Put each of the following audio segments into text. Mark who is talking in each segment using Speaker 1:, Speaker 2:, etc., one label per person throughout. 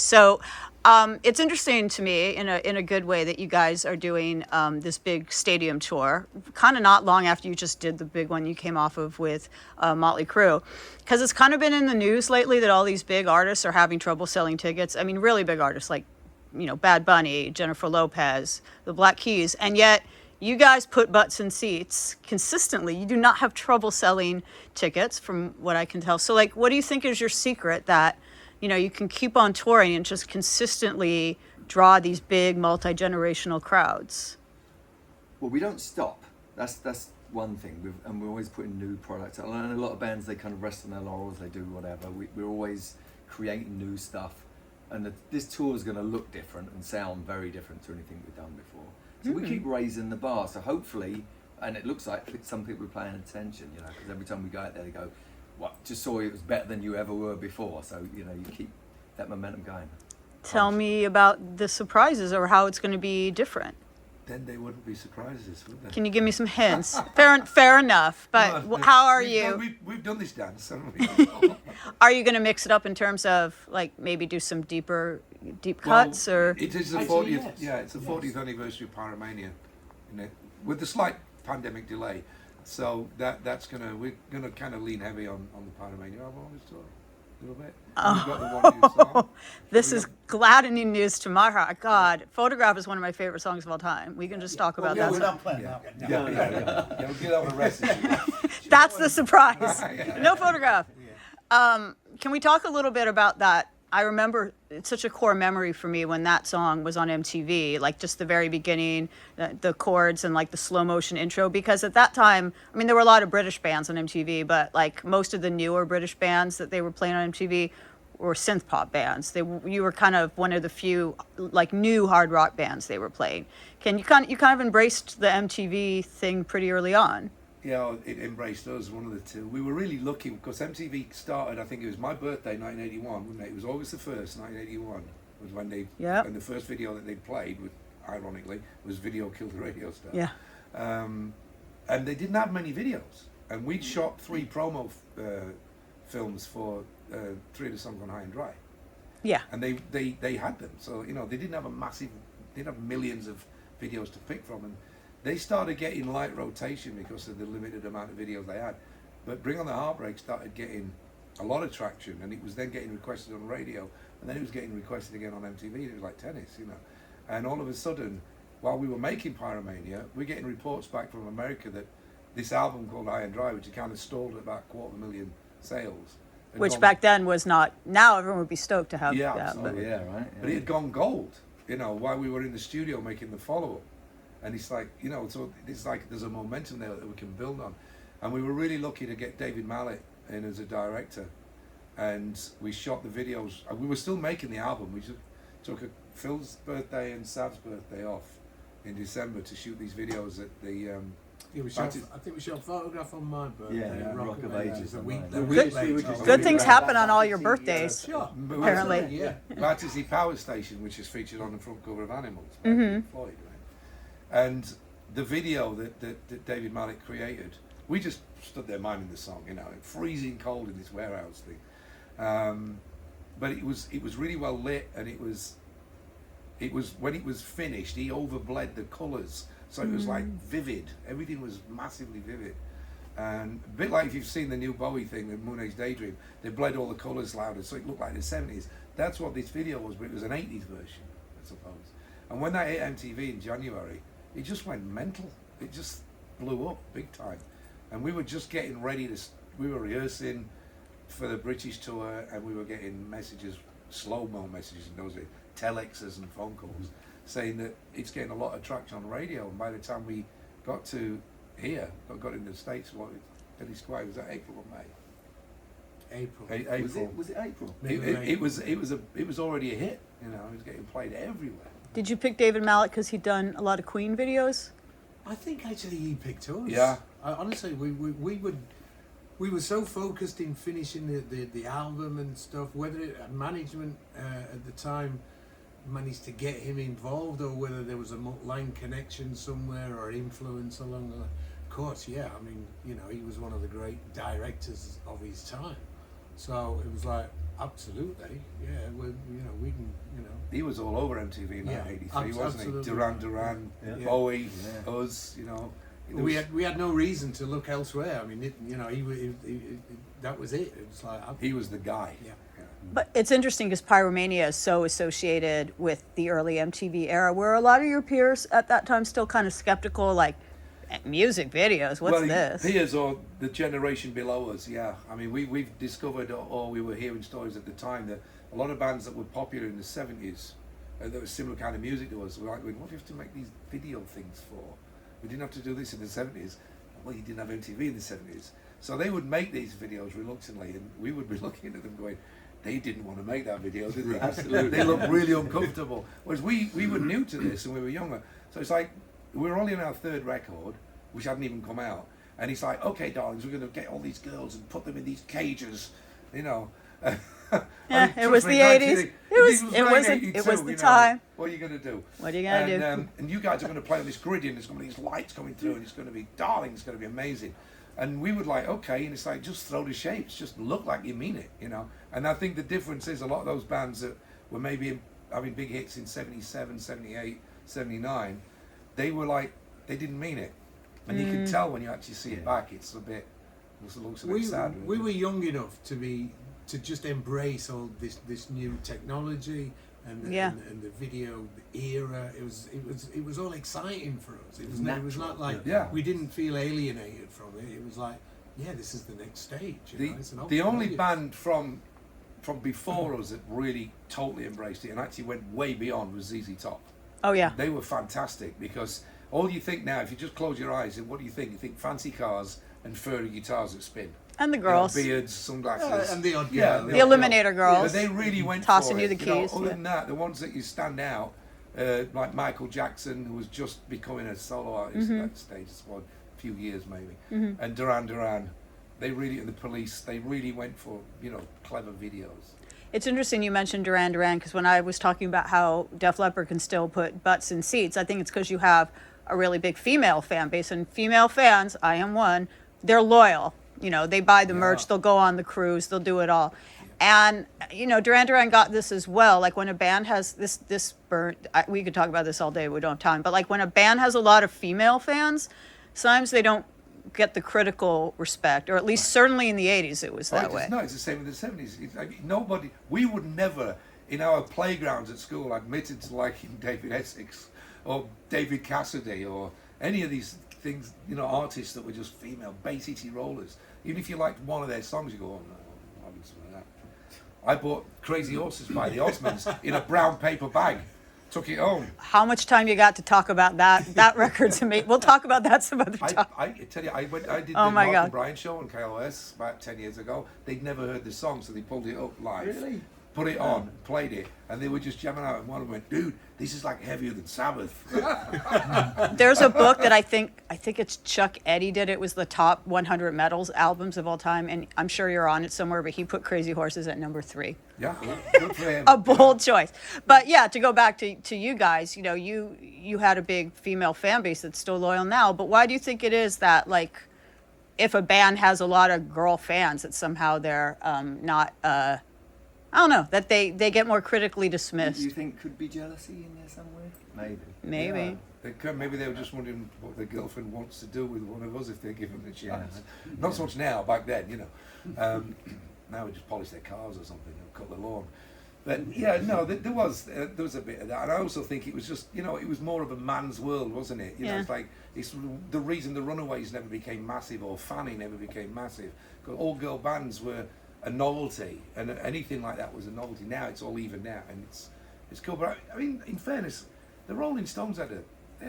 Speaker 1: So it's interesting to me in a good way that you guys are doing this big stadium tour, kind of not long after you just did the big one you came off of with Motley Crue, because it's kind of been in the news lately that all these big artists are having trouble selling tickets. I mean, really big artists like, Bad Bunny, Jennifer Lopez, the Black Keys, and yet you guys put butts in seats consistently. You do not have trouble selling tickets from what I can tell. So like, what do you think is your secret that you can keep on touring and just consistently draw these big multi-generational crowds?
Speaker 2: Well, we don't stop. That's one thing. And we're always putting new products out. And a lot of bands, they kind of rest on their laurels, they do whatever. We're always creating new stuff. And this tour is going to look different and sound very different to anything we've done before. So we keep raising the bar. So hopefully, and it looks like some people are paying attention, because every time we go out there, they go, "What? Just saw you, it was better than you ever were before." So you keep that momentum going.
Speaker 1: Tell me about the surprises or how it's going to be different.
Speaker 3: Then they wouldn't be surprises, would they?
Speaker 1: Can you give me some hints? Fair enough. But
Speaker 3: No,
Speaker 1: how are you?
Speaker 3: We've done this dance, haven't we?
Speaker 1: Are you going to mix it up in terms of like maybe do some deep cuts or?
Speaker 3: It is the 40th. Yeah, it's the 40th anniversary of Pyromania, with the slight pandemic delay. So we're gonna kind of lean heavy on the Pyromania album on this tour. A little bit. We've got the one new song.
Speaker 1: This is gladdening news to my heart. God, Photograph is one of my favorite songs of all time. We can just talk about that.
Speaker 4: We're not playing that one. No.
Speaker 3: Yeah. We'll get on the rest of it.
Speaker 1: That's the surprise. No Photograph. Can we talk a little bit about that? I remember it's such a core memory for me when that song was on MTV, like just the very beginning, the chords and like the slow motion intro, because at that time, I mean, there were a lot of British bands on MTV, but like most of the newer British bands that they were playing on MTV were synth pop bands. You were kind of one of the few like new hard rock bands they were playing. You kind of embraced the MTV thing pretty early on.
Speaker 3: Yeah, it embraced us, one of the two. We were really lucky because MTV started, I think it was my birthday, 1981, wasn't it? It was August the 1st, 1981, was when and the first video that they played, ironically, was Video Killed the Radio Star.
Speaker 1: Yeah.
Speaker 3: And they didn't have many videos. And we'd shot 3 promo films for 3 of the songs on High and Dry.
Speaker 1: Yeah.
Speaker 3: And they had them. So, they didn't have millions of videos to pick from. And they started getting light rotation because of the limited amount of videos they had. But Bring On the Heartbreak started getting a lot of traction, and it was then getting requested on radio, and then it was getting requested again on MTV. It was like tennis, And all of a sudden, while we were making Pyromania, we're getting reports back from America that this album called High and Dry, which had kind of stalled at about 250,000 sales.
Speaker 1: Which back then was not, now everyone would be stoked to have that.
Speaker 3: Absolutely. But it had gone gold, while we were in the studio making the follow-up. And it's like, so it's like there's a momentum there that we can build on. And we were really lucky to get David Mallet in as a director. And we shot the videos. And we were still making the album. We just took Phil's birthday and Sav's birthday off in December to shoot these videos at the...
Speaker 4: I think we shot Photograph on my birthday.
Speaker 2: Yeah, Rock of Ages.
Speaker 1: Good things happen on all your birthdays, apparently.
Speaker 3: Yeah. Battersea Power Station, which is featured on the front cover of Animals by Pink Floyd, right? And the video that David Mallet created, we just stood there minding the song, freezing cold in this warehouse thing. But it was really well lit, and it was when it was finished, he overbled the colours, so it was like vivid. Everything was massively vivid, and a bit like if you've seen the new Bowie thing, the Moonage Daydream, they bled all the colours louder, so it looked like the 70s. That's what this video was, but it was an 80s version, I suppose. And when that hit MTV in January, it just went mental. It just blew up big time. And we were just getting ready we were rehearsing for the British tour, and we were getting messages, slow-mo messages in those days, telexes and phone calls, saying that it's getting a lot of traction on radio. And by the time we got to here, got into the States, Billy Squire, was that April or May?
Speaker 4: April.
Speaker 3: Was it April? It was already a hit. It was getting played everywhere.
Speaker 1: Did you pick David Mallet because he'd done a lot of Queen videos?
Speaker 4: I think actually he picked us.
Speaker 3: Yeah.
Speaker 4: Honestly, we were so focused in finishing the album and stuff, whether management at the time managed to get him involved or whether there was a line connection somewhere or influence along the course. Yeah, I mean, he was one of the great directors of his time. So it was like, Absolutely, yeah. Well, we can,
Speaker 3: He was all over MTV in
Speaker 4: Yeah,
Speaker 3: '83, wasn't
Speaker 4: absolutely.
Speaker 3: he? Duran,
Speaker 2: Yeah.
Speaker 3: Bowie,
Speaker 2: Yeah.
Speaker 3: us, It
Speaker 4: we
Speaker 3: was-
Speaker 4: had no reason to look elsewhere. I mean, that was it. It was like
Speaker 3: he was the guy.
Speaker 4: Yeah.
Speaker 1: But it's interesting because Pyromania is so associated with the early MTV era, where a lot of your peers at that time still kind of skeptical, like, music videos, what's this?
Speaker 3: Peers or the generation below us, yeah. I mean, we've discovered, or we were hearing stories at the time, that a lot of bands that were popular in the 70s, that were similar kind of music to us, were like, what do you have to make these video things for? We didn't have to do this in the 70s. Well, you didn't have MTV in the 70s. So they would make these videos reluctantly, and we would be looking at them going, they didn't want to make that video, did they? Absolutely. They looked really uncomfortable. Whereas we were new to this and we were younger. So it's like, we were only on our third record, which hadn't even come out. And he's like, okay, darlings, we're going to get all these girls and put them in these cages,
Speaker 1: Yeah, it was the 80s. It was the time.
Speaker 3: What are you going to do?
Speaker 1: What are you going to do?
Speaker 3: And you guys are going to play on this grid, and there's going to be these lights coming through, and it's going to be, darling, it's going to be amazing. And we would like, okay, and it's like, just throw the shapes, just look like you mean it, And I think the difference is a lot of those bands that were maybe having big hits in 77, 78, 79, they were like, they didn't mean it. And you can tell when you actually see it back, it looks a bit sad.
Speaker 4: We were young enough to just embrace all this new technology and the video era. It was all exciting for us. It was not like we didn't feel alienated from it. It was like, yeah, this is the next stage.
Speaker 3: The only band from before us that really totally embraced it and actually went way beyond was ZZ Top.
Speaker 1: Oh, yeah.
Speaker 3: They were fantastic because all you think now, if you just close your eyes, what do you think? You think fancy cars and furry guitars that spin.
Speaker 1: And the girls.
Speaker 3: Beards, sunglasses.
Speaker 4: And the odd
Speaker 1: the Eliminator girls.
Speaker 3: But they really went
Speaker 1: tossing
Speaker 3: for
Speaker 1: you
Speaker 3: it.
Speaker 1: the keys.
Speaker 3: Other than that, the ones that you stand out, like Michael Jackson, who was just becoming a solo artist at that stage, it's a few years maybe, and Duran, they really, and the Police, they really went for, clever videos.
Speaker 1: It's interesting you mentioned Duran Duran, because when I was talking about how Def Leppard can still put butts in seats, I think it's because you have a really big female fan base, and female fans, I am one, they're loyal. They buy the merch, they'll go on the cruise, they'll do it all. And, Duran Duran got this as well. Like when a band has this we could talk about this all day, we don't have time. But like when a band has a lot of female fans, sometimes they don't get the critical respect, or at least certainly in the 80s it was that way.
Speaker 3: No, it's the same in the 70s. We would never, in our playgrounds at school, admitted to liking David Essex or David Cassidy or any of these things, artists that were just female, Bay City Rollers. Even if you liked one of their songs, you go, oh no, I'm having some of that. I bought Crazy Horses by the Osmonds in a brown paper bag. Took it home.
Speaker 1: How much time you got to talk about that record to me? We'll talk about that some other time.
Speaker 3: I tell you, I did the
Speaker 1: Oh my
Speaker 3: Mark
Speaker 1: God.
Speaker 3: and Brian show on KLOS about 10 years ago. They'd never heard the song, so they pulled it up live.
Speaker 2: Really?
Speaker 3: Put it on, played it, and they were just jamming out, and one of them went, dude, this is like heavier than Sabbath.
Speaker 1: There's a book that I think it's Chuck Eddy did. It was the top 100 metals albums of all time, and I'm sure you're on it somewhere, but he put Crazy Horses at number 3.
Speaker 3: Yeah, good for him.
Speaker 1: A bold choice. But yeah, to go back to you guys, you had a big female fan base that's still loyal now, but why do you think it is that, like, if a band has a lot of girl fans, that somehow they're not, I don't know, that they get more critically dismissed?
Speaker 2: You think could be jealousy in there somewhere?
Speaker 1: Maybe.
Speaker 3: Maybe they were just wondering what their girlfriend wants to do with one of us if they give them the chance. Not so much now, back then, now we just polish their cars or something and cut the lawn. But yeah, no, there was a bit of that, and I also think it was just, it was more of a man's world, wasn't it? It's like it's the reason the Runaways never became massive or Fanny never became massive, because all girl bands were a novelty, and anything like that was a novelty. Now it's all even now, and it's cool. But I mean, in fairness, the Rolling Stones had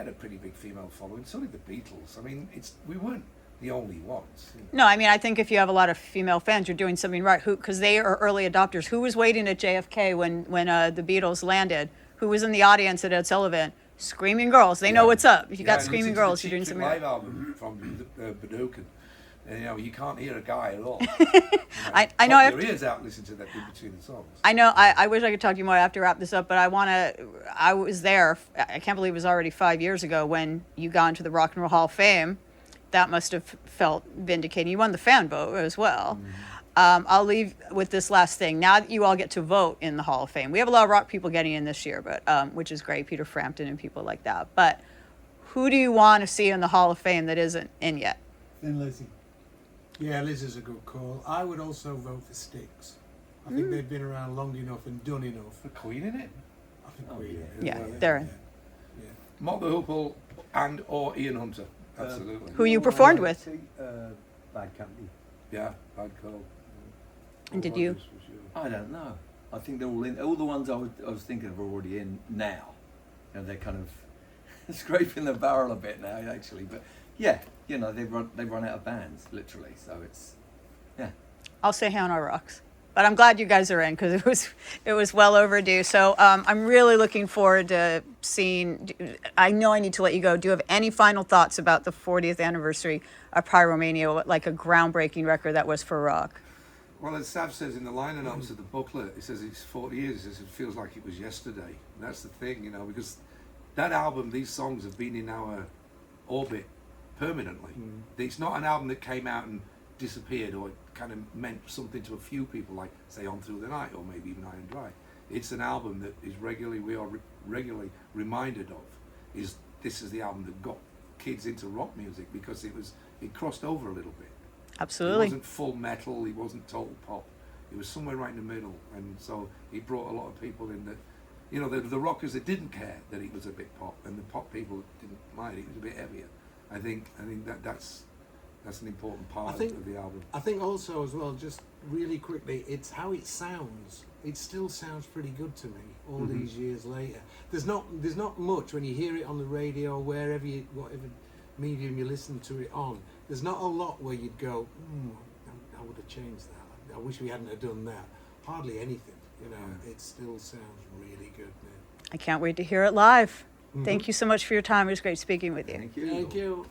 Speaker 3: a pretty big female following. So did the Beatles. I mean, we weren't the only ones.
Speaker 1: No, I mean, I think if you have a lot of female fans, you're doing something right. Because they are early adopters. Who was waiting at JFK when the Beatles landed? Who was in the audience at Ed Sullivan? Screaming girls. They know what's up. If you got screaming girls, you're doing something right.
Speaker 3: Live album from Badookan. You can't hear a guy at all.
Speaker 1: I know. I have
Speaker 3: your ears out listening to that in between the songs.
Speaker 1: I know. I wish I could talk to you more. I have to wrap this up, but I was there. I can't believe it was already 5 years ago when you got into the Rock and Roll Hall of Fame. That must have felt vindicating. You won the fan vote as well. I'll leave with this last thing. Now that you all get to vote in the Hall of Fame, we have a lot of rock people getting in this year, but which is great, Peter Frampton and people like that. But who do you want to see in the Hall of Fame that isn't in yet?
Speaker 5: Thin Lizzy.
Speaker 4: Yeah, Liz is a good call. I would also vote for Styx. I think they've been around long enough and done enough.
Speaker 3: For Queen in it?
Speaker 4: I think
Speaker 2: Oh,
Speaker 4: Queen.
Speaker 1: Yeah,
Speaker 4: well,
Speaker 1: they're in.
Speaker 4: Yeah.
Speaker 3: Mark the Hoople and or Ian Hunter. Absolutely.
Speaker 1: Who you performed with?
Speaker 5: Bad Company.
Speaker 3: Yeah, Bad Call.
Speaker 1: And did
Speaker 3: All
Speaker 1: you?
Speaker 3: Rodgers for sure.
Speaker 2: I don't know. I think they're all in. All the ones I was thinking of are already in now. You know, they're kind of scraping the barrel a bit now, actually. But yeah, you know, they've run out of bands, literally. So it's, yeah.
Speaker 1: I'll say Hannah Rocks. But I'm glad you guys are in because it was well overdue. So I'm really looking forward to seeing. I know I need to let you go. Do you have any final thoughts about the 40th anniversary of Pyromania, like a groundbreaking record that was for rock?
Speaker 3: Well, as Sav says in the liner notes of the booklet, it says it's 40 years. It says it feels like it was yesterday. And that's the thing, you know, because that album, these songs have been in our orbit permanently. It's not an album that came out and disappeared or it kind of meant something to a few people, like say On Through the Night or maybe even High and Dry. It's an album that is regularly reminded of. This is the album that got kids into rock music because it crossed over a little bit.
Speaker 1: Absolutely.
Speaker 3: It wasn't full metal, it wasn't total pop. It was somewhere right in the middle, and so it brought a lot of people in that, you know, the rockers that didn't care that it was a bit pop, and the pop people that didn't mind it was a bit heavier. I think that's an important part of the album.
Speaker 4: I think also as well, just really quickly, it's how it sounds. It still sounds pretty good to me all these years later. There's not much when you hear it on the radio, whatever medium you listen to it on. There's not a lot where you'd go, I would have changed that. I wish we hadn't have done that. Hardly anything, you know. It still sounds really good now.
Speaker 1: I can't wait to hear it live. Thank you so much for your time. It was great speaking with you.
Speaker 2: Thank you.
Speaker 4: Thank you.